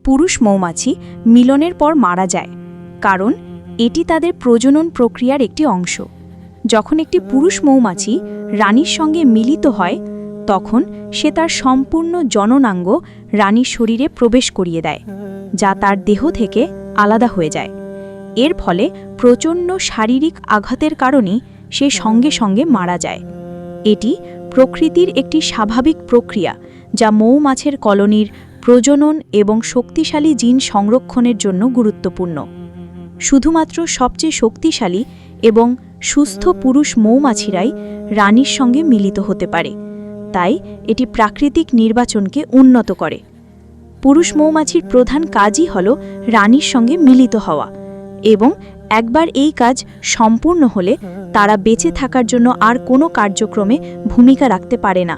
পুরুষ মৌমাছি মিলনের পর মারা যায়, কারণ এটি তাদের প্রজনন প্রক্রিয়ার একটি অংশ। যখন একটি পুরুষ মৌমাছি রানীর সঙ্গে মিলিত হয়, তখন সে তার সম্পূর্ণ জননাঙ্গ রানীর শরীরে প্রবেশ করিয়ে দেয়, যা তার দেহ থেকে আলাদা হয়ে যায়। এর ফলে প্রচণ্ড শারীরিক আঘাতের কারণেই সে সঙ্গে সঙ্গে মারা যায়। এটি প্রকৃতির একটি স্বাভাবিক প্রক্রিয়া, যা মৌমাছির কলোনির প্রজনন এবং শক্তিশালী জিন সংরক্ষণের জন্য গুরুত্বপূর্ণ। শুধুমাত্র সবচেয়ে শক্তিশালী এবং সুস্থ পুরুষ মৌমাছিরাই রানীর সঙ্গে মিলিত হতে পারে, তাই এটি প্রাকৃতিক নির্বাচনকে উন্নত করে। পুরুষ মৌমাছির প্রধান কাজই হল রানীর সঙ্গে মিলিত হওয়া, এবং একবার এই কাজ সম্পূর্ণ হলে তারা বেঁচে থাকার জন্য আর কোনো কার্যক্রমে ভূমিকা রাখতে পারে না।